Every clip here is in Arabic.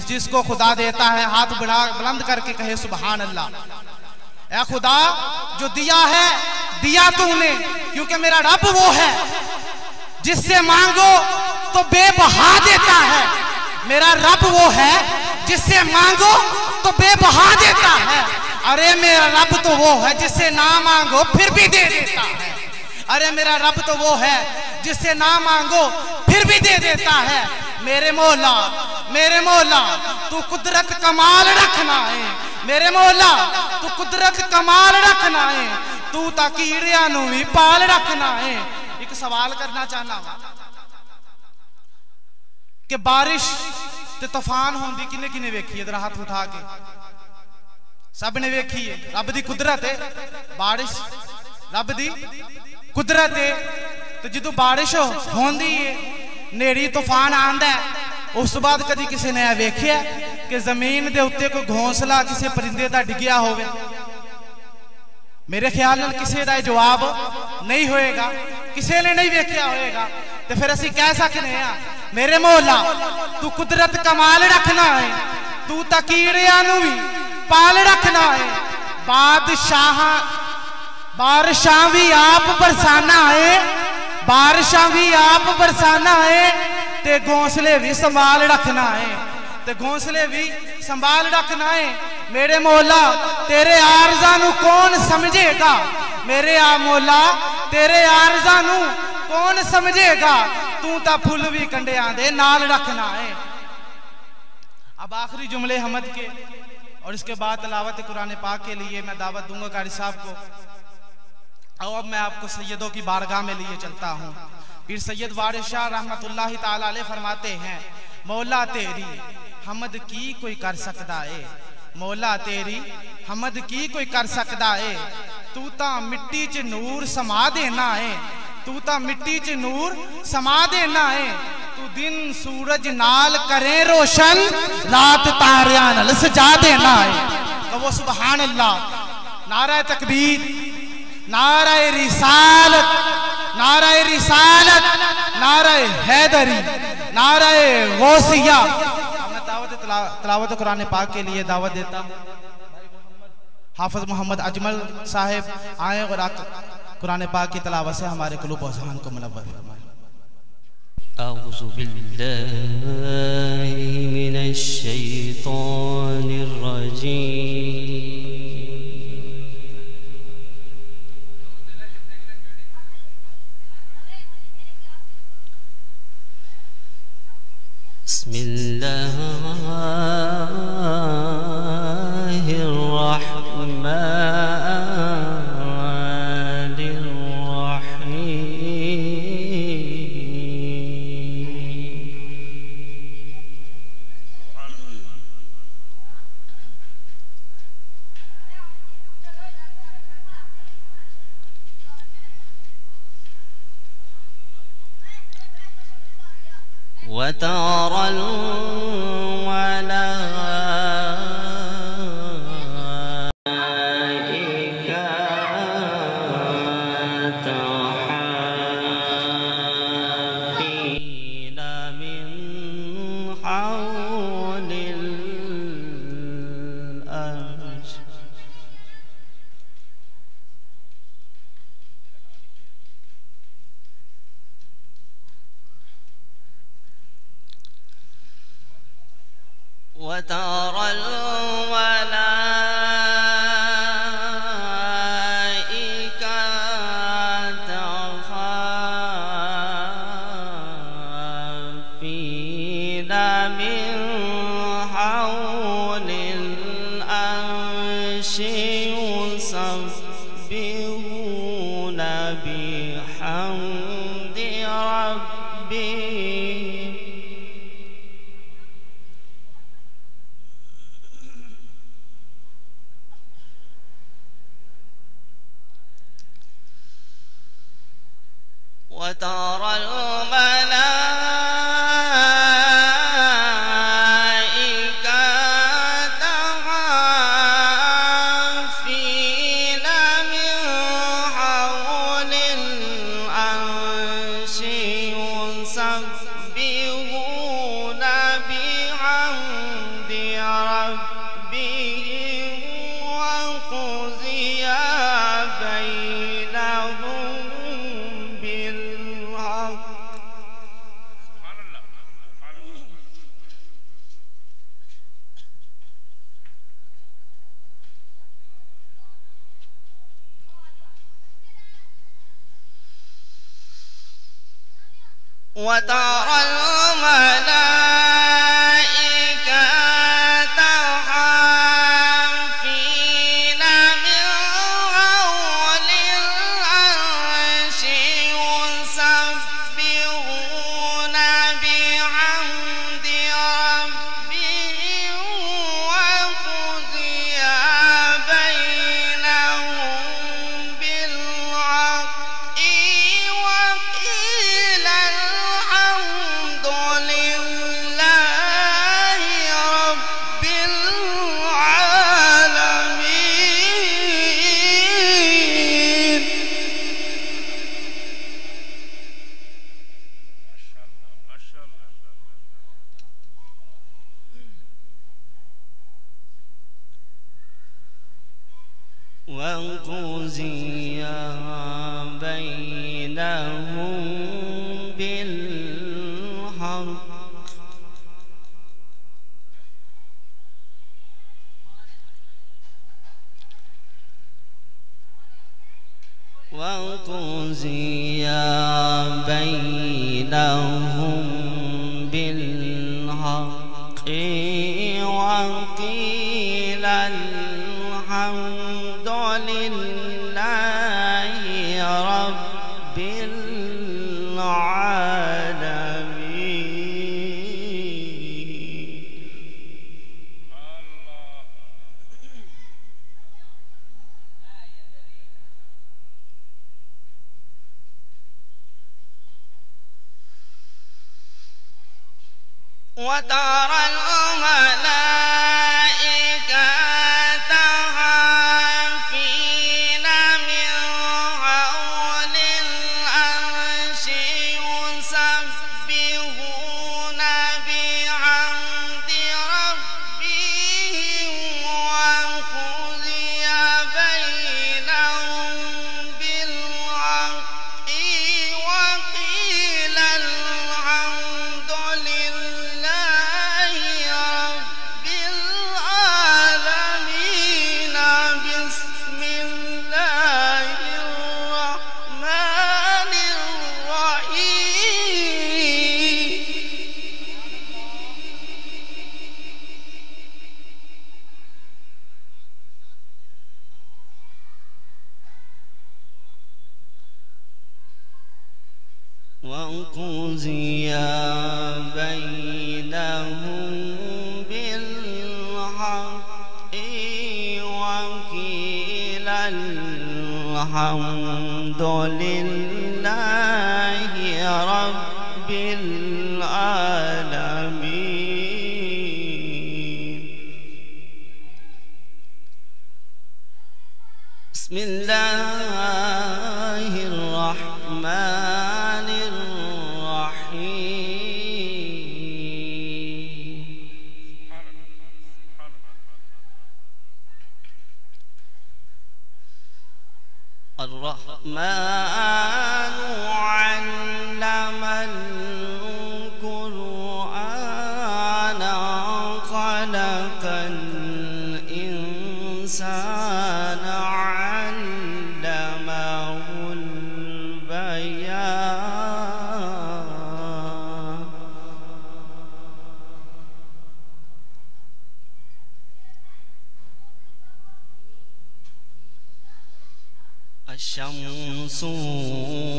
جس کو خدا دیتا ہے ہاتھ بلند کر کے کہے سبحان اللہ۔ اے خدا جو دیا ہے دیا تو نے، کیونکہ میرا رب وہ ہے جس سے مانگو تو بے بہا دیتا ہے۔ میرا رب وہ ہے جس سے مانگو تو بے بہا دیتا ہے۔ ارے میرا رب تو وہ ہے جس سے نہ مانگو پھر بھی دے دیتا ہے۔ ارے میرا رب تو وہ ہے جس سے نہ مانگو پھر بھی دے دیتا ہے۔ میرے مولا تو قدرت کمال رکھنا ہے، میرے مولا تو قدرت کمال رکھنا ہے، تو تا کیڑیاں نو بھی پال رکھنا ہے۔ ایک سوال کرنا چاہنا کہ بارش تے طوفان ہوندی کنے کنے ویکھی ہے؟ ذرا ہاتھ اٹھا کے سب نے ویکھی ہے۔ رب دی قدرت ہے بارش، رب دی قدرت ہے۔ تو جدو بارش ہوندی ہے نیڑی طوفان آندا ہے، اس بعد کدی کسی نے ویکھیا کہ زمین دے اوتے کوئی گھونسلہ کسی پرندے دا ڈگیا ہوئے؟ میرے خیال نال کسی دا جواب نہیں ہوئے گا، کسی نے نہیں ویکھیا ہوئے گا۔ تو پھر اسی کہہ سکنے ہیں میرے مولا تو قدرت کمال رکھنا ہے، تو تکیڑیاں نو بھی پال رکھنا ہے، بارشاں بھی آپ برسانا ہے، بارشاں بھی آپ برسانا ہے، تے گھونسلے بھی سنبھال رکھنا ہے، تے گھونسلے بھی سنبھال رکھنا ہے۔ میرے مولا تیرے عارضاں نو کون سمجھے گا؟ میرے مولا تیرے عارضاں نو کون سمجھے گا؟ تو تا پھول بھی کنڈیاں دے نال رکھنا ہے۔ اب آخری جملے حمد کے اور اس کے بعد تلاوت قرآن پاک کے لیے میں دعوت دوں گا قاری صاحب کو۔ اب میں آپ کو سیدوں کی بارگاہ میں لیے چلتا ہوں۔ پیر سید وارث شاہ رحمت اللہ تعالیٰ علیہ فرماتے ہیں مولا تیری حمد کی کوئی کر سکتا ہے، مولا تیری حمد کی کوئی کر سکتا ہے، تو تا مٹی چ نور سما دینا ہے، تو تا مٹی چ نور سما دینا ہے، تو دن سورج نال کریں روشن، رات تاریاں نال سجا دینا ہے۔ تو وہ سبحان اللہ، نعرہ تکبیر، نعرہ رسالت، نعرہ رسالت، نعرہ حیدری، نعرہ غوثیہ۔ میں تلاوت قرآن پاک کے لیے دعوت دیتا ہوں۔ حافظ محمد اجمل صاحب آئیں اور قرآن پاک کی تلاوت سے ہمارے قلوب و اذہان کو منور فرمائیں۔ اعوذ باللہ من الشیطان الرجیم، بسم اللہ الرحمن وترى الملائكة حافين من حول العرش وترى الملائكة حافين من حول العرش يسبحون بحمد ربهم وترى الملائكة حافين من حول العرش يسبحون بحمد وترى الملائكة حافين من حول العرش يسبحون بحمد ربهم وقضي بينهم بالحق وقيل الحمد لله رب العالمين. وقضي بينهم بالحق وقضي بينهم بالحق وقيل الحمد لله رب العالمين. وترى الملائكة حافين من حول العرش يسبحون بحمد ربهم وقضي بينهم بالحق وقيل الحمد لله رب العالمين. بسم الله الرحمن الرحيم. وقضي بينهم بالحق وقيل الحمد لله رب العالمين. بسم الله الرحمن الرحيم. الرحمن علم القرآن خلق الإنسان علمه البيان. الشمس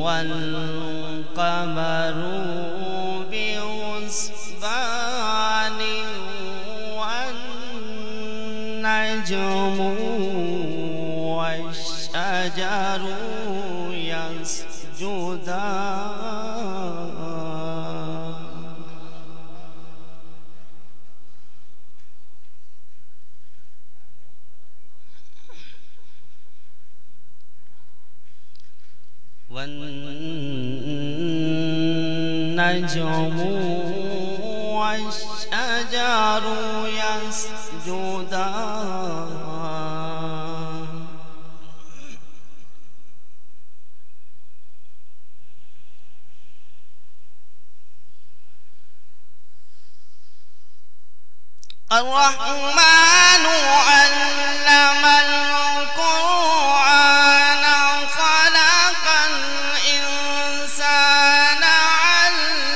والقمر بحسبان والنجم والشجر يسجدان. والنجم والشجر يسجدان. الرحمن علم القرآن خلق الإنسان علمه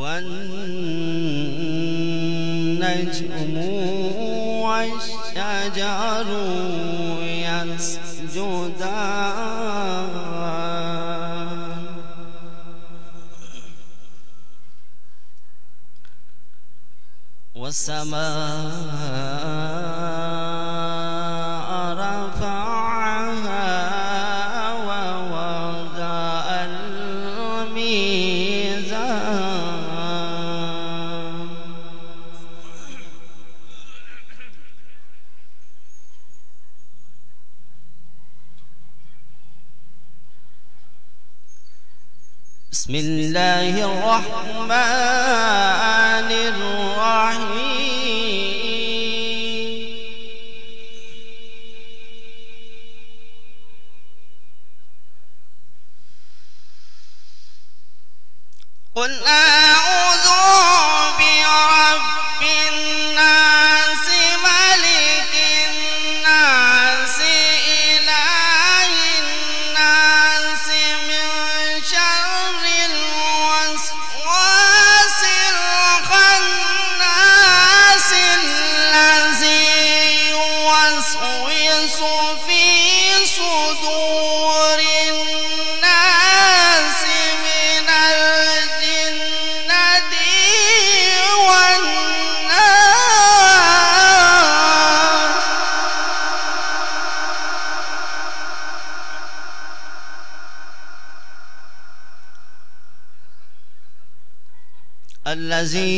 والنجم والشجر يسجدان والسماء رفعها ووضع الميزان بسم الله الرحمن الرحيم قل أعوذ برب الناس ملك الناس إله الناس من شر الوسواس الخناس الذي يوسوس في صدور الناس من الجنة والناس الذي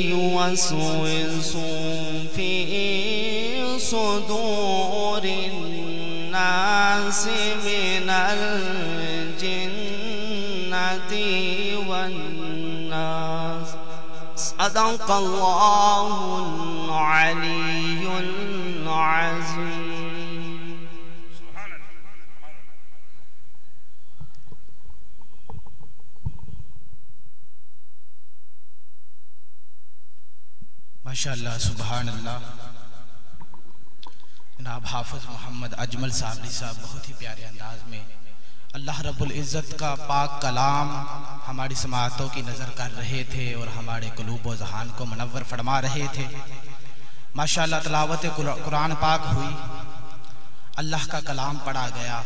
يوسوس في صدور الناس من الجنة والناس صدق الله العلي العظيم. माशाअल्लाह सुभान अल्लाह। जनाब हाफिज मोहम्मद अजमल साबरी साहब बहुत ही प्यारे अंदाज में अल्लाह रब्बुल इज़्ज़त का पाक कलाम हमारी समाअतों की नज़र कर रहे थे और हमारे क़ुलूब व ज़हान को मुनव्वर फरमा रहे थे। माशाअल्लाह तलावत कुरान पाक हुई, अल्लाह का कलाम पढ़ा गया।